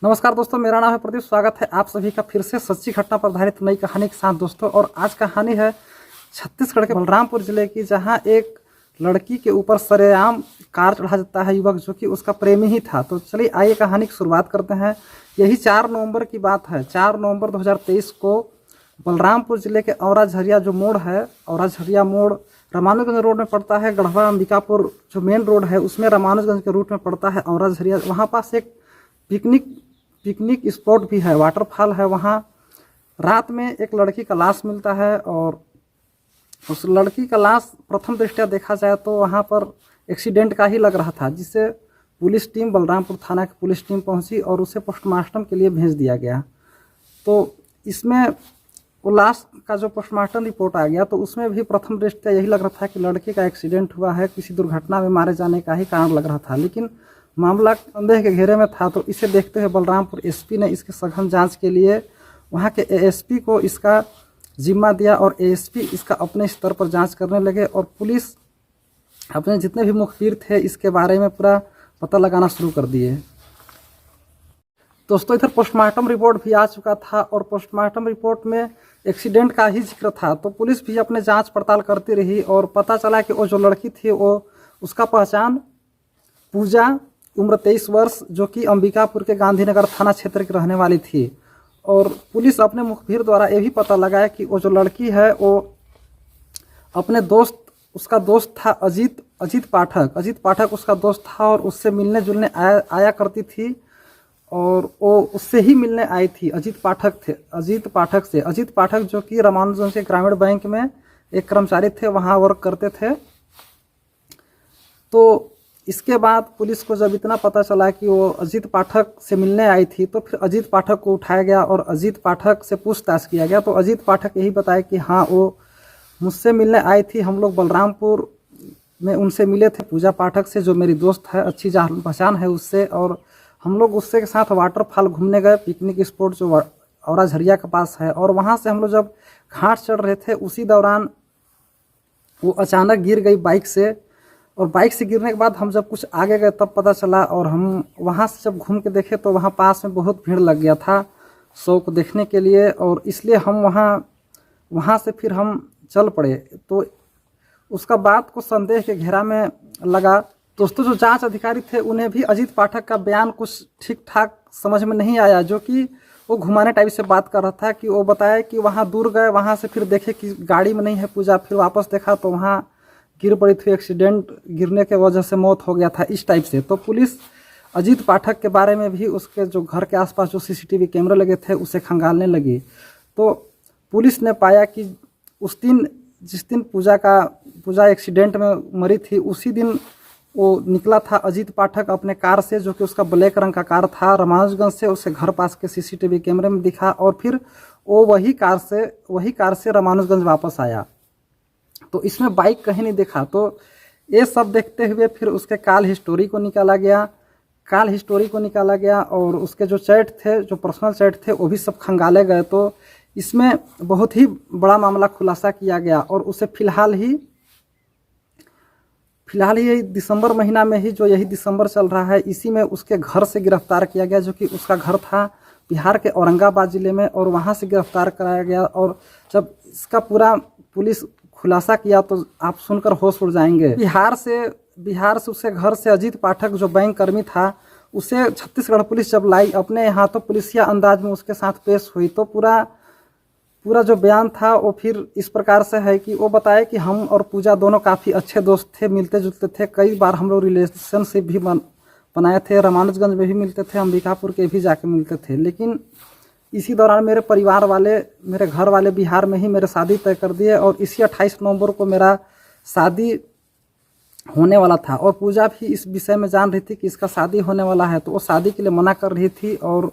नमस्कार दोस्तों, मेरा नाम है प्रदीप। स्वागत है आप सभी का फिर से सच्ची घटना पर आधारित नई कहानी के साथ दोस्तों। और आज कहानी है छत्तीसगढ़ के बलरामपुर जिले की, जहां एक लड़की के ऊपर सरेआम कार चढ़ा देता है युवक, जो कि उसका प्रेमी ही था। तो चलिए आइए कहानी की शुरुआत करते हैं। यही 4 नवंबर की बात है। 4 नवंबर 2023 को बलरामपुर जिले के औरा झरिया जो मोड़ है, औरा झरिया मोड़ रामानुजगंज रोड में पड़ता है। गढ़वा अंबिकापुर जो मेन रोड है उसमें रामानुजगंज के रूट में पड़ता है औरा झरिया। वहाँ पास एक पिकनिक स्पॉट भी है, वाटरफॉल है। वहाँ रात में एक लड़की का लाश मिलता है, और उस लड़की का लाश प्रथम दृष्टया देखा जाए तो वहाँ पर एक्सीडेंट का ही लग रहा था, जिससे पुलिस टीम, बलरामपुर थाना की पुलिस टीम पहुंची और उसे पोस्टमार्टम के लिए भेज दिया गया। तो इसमें वो लाश का जो पोस्टमार्टम रिपोर्ट आ गया, तो उसमें भी प्रथम दृष्टया यही लग रहा था कि लड़की का एक्सीडेंट हुआ है, किसी दुर्घटना में मारे जाने का ही कारण लग रहा था। लेकिन मामला संदेह के घेरे में था, तो इसे देखते हुए बलरामपुर एसपी ने इसके सघन जांच के लिए वहां के एएसपी को इसका जिम्मा दिया, और एएसपी इसका अपने स्तर पर जांच करने लगे। और पुलिस अपने जितने भी मुखबिर थे इसके बारे में पूरा पता लगाना शुरू कर दिए। दोस्तों, इधर पोस्टमार्टम रिपोर्ट भी आ चुका था, और पोस्टमार्टम रिपोर्ट में एक्सीडेंट का ही जिक्र था। तो पुलिस भी अपने जांच पड़ताल करती रही, और पता चला कि वो जो लड़की थी उसका पहचान पूजा, उम्र 23 वर्ष, जो कि अंबिकापुर के गांधीनगर थाना क्षेत्र की रहने वाली थी। और पुलिस अपने मुखबिर द्वारा ये भी पता लगाया कि वो जो लड़की है वो अपने दोस्त, उसका दोस्त था अजीत पाठक उसका दोस्त था, और उससे मिलने जुलने आया करती थी। और वो उससे ही मिलने आई थी अजीत पाठक जो कि रामानुजगंज के ग्रामीण बैंक में एक कर्मचारी थे, वहाँ वर्क करते थे। तो इसके बाद पुलिस को जब इतना पता चला कि वो अजीत पाठक से मिलने आई थी, तो फिर अजीत पाठक को उठाया गया और अजीत पाठक से पूछताछ किया गया। तो अजीत पाठक यही बताया कि हाँ, वो मुझसे मिलने आई थी, हम लोग बलरामपुर में उनसे मिले थे, पूजा पाठक से, जो मेरी दोस्त है, अच्छी जान पहचान है उससे। और हम लोग उससे के साथ वाटरफॉल घूमने गए, पिकनिक स्पॉट जो औरा झरिया के पास है। और वहाँ से हम लोग जब घाट चढ़ रहे थे, उसी दौरान वो अचानक गिर गई बाइक से। और बाइक से गिरने के बाद हम जब कुछ आगे गए तब पता चला, और हम वहाँ से जब घूम के देखे तो वहाँ पास में बहुत भीड़ लग गया था शो को देखने के लिए, और इसलिए हम वहाँ से फिर हम चल पड़े। तो उसका बात को संदेह के घेरा में लगा। दोस्तों, जो जांच अधिकारी थे उन्हें भी अजीत पाठक का बयान कुछ ठीक ठाक समझ में नहीं आया, जो कि वो घुमाने टाइप से बात कर रहा था। कि वो बताया कि वहाँ दूर गए, वहाँ से फिर देखे कि गाड़ी में नहीं है पूजा, फिर वापस देखा तो वहाँ गिर पड़ी थी, एक्सीडेंट, गिरने के वजह से मौत हो गया था, इस टाइप से। तो पुलिस अजीत पाठक के बारे में भी, उसके जो घर के आसपास जो सीसीटीवी कैमरे लगे थे उसे खंगालने लगी। तो पुलिस ने पाया कि उस दिन, जिस दिन पूजा एक्सीडेंट में मरी थी, उसी दिन वो निकला था अजीत पाठक अपने कार से, जो कि उसका ब्लैक रंग का कार था, रामानुजगंज से उसके घर पास के सीसीटीवी कैमरे में दिखा। और फिर वो वही कार से रामानुजगंज वापस आया। तो इसमें बाइक कहीं नहीं देखा। तो ये सब देखते हुए फिर उसके कॉल हिस्टोरी को निकाला गया, और उसके जो चैट थे, जो पर्सनल चैट थे, वो भी सब खंगाले गए। तो इसमें बहुत ही बड़ा मामला खुलासा किया गया, और उसे फिलहाल ही यही दिसंबर महीना में ही, जो यही दिसंबर चल रहा है, इसी में उसके घर से गिरफ्तार किया गया, जो कि उसका घर था बिहार के औरंगाबाद जिले में, और वहाँ से गिरफ्तार कराया गया। और जब इसका पूरा पुलिस खुलासा किया तो आप सुनकर होश उड़ जाएंगे। बिहार से उसके घर से अजीत पाठक, जो बैंक कर्मी था, उसे छत्तीसगढ़ पुलिस जब लाई अपने यहाँ, तो पुलिसिया अंदाज में उसके साथ पेश हुई। तो पूरा जो बयान था वो फिर इस प्रकार से है कि वो बताया कि हम और पूजा दोनों काफ़ी अच्छे दोस्त थे, मिलते जुलते थे, कई बार हम लोग रिलेशनशिप भी बनाए थे, रामानुजगंज में भी मिलते थे, अंबिकापुर के भी जाके मिलते थे। लेकिन इसी दौरान मेरे परिवार वाले, मेरे घर वाले बिहार में ही मेरे शादी तय कर दिए, और इसी 28 नवंबर को मेरा शादी होने वाला था। और पूजा भी इस विषय में जान रही थी कि इसका शादी होने वाला है, तो वो शादी के लिए मना कर रही थी, और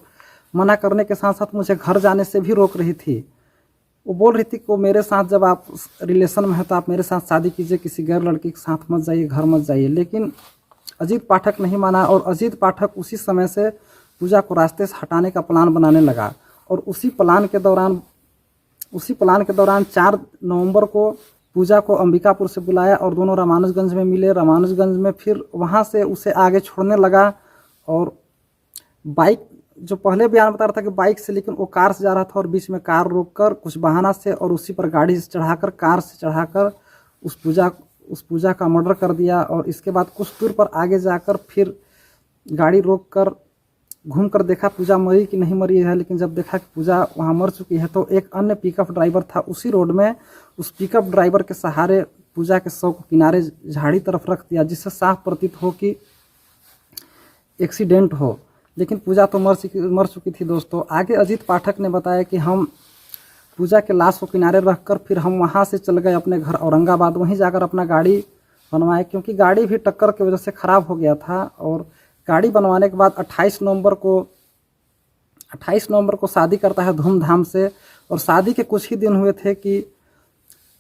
मना करने के साथ साथ मुझे घर जाने से भी रोक रही थी। वो बोल रही थी कि मेरे साथ, जब आप रिलेशन में हैं तो आप मेरे साथ शादी कीजिए, किसी गैर लड़की के साथ मत जाइए, घर मत जाइए। लेकिन अजीत पाठक नहीं माना, और अजीत पाठक उसी समय से पूजा को रास्ते से हटाने का प्लान बनाने लगा। और उसी प्लान के दौरान 4 नवंबर को पूजा को अंबिकापुर से बुलाया, और दोनों रामानुजगंज में मिले। रामानुजगंज में फिर वहाँ से उसे आगे छोड़ने लगा, और बाइक जो पहले बयान बता रहा था कि बाइक से, लेकिन वो कार से जा रहा था और बीच में कार रोककर कुछ बहाना से और उसी पर गाड़ी से चढ़ाकर, कार से चढ़ाकर उस पूजा का मर्डर कर दिया। और इसके बाद कुछ दूर पर आगे जाकर फिर गाड़ी रोककर घूम कर देखा पूजा मरी कि नहीं मरी है, लेकिन जब देखा कि पूजा वहाँ मर चुकी है तो एक अन्य पिकअप ड्राइवर था उसी रोड में, उस पिकअप ड्राइवर के सहारे पूजा के शव को किनारे झाड़ी तरफ रख दिया, जिससे साफ प्रतीत हो कि एक्सीडेंट हो। लेकिन पूजा तो मर चुकी थी दोस्तों। आगे अजीत पाठक ने बताया कि हम पूजा के लाश को किनारे रखकर फिर हम वहाँ से चल गए अपने घर औरंगाबाद, वहीं जाकर अपना गाड़ी बनवाए, क्योंकि गाड़ी भी टक्कर की वजह से ख़राब हो गया था। और गाड़ी बनवाने के बाद 28 नवंबर को शादी करता है धूमधाम से। और शादी के कुछ ही दिन हुए थे कि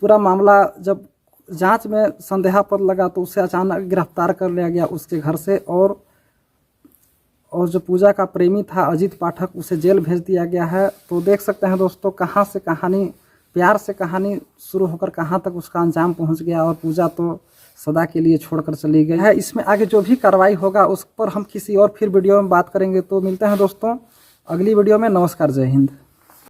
पूरा मामला जब जांच में संदेहास्पद लगा तो उसे अचानक गिरफ्तार कर लिया गया उसके घर से। और जो पूजा का प्रेमी था अजीत पाठक, उसे जेल भेज दिया गया है। तो देख सकते हैं दोस्तों कहाँ से कहानी, प्यार से कहानी शुरू होकर कहाँ तक उसका अंजाम पहुँच गया, और पूजा तो सदा के लिए छोड़कर चली गई है। इसमें आगे जो भी कार्रवाई होगा उस पर हम किसी और फिर वीडियो में बात करेंगे। तो मिलते हैं दोस्तों अगली वीडियो में। नमस्कार, जय हिंद।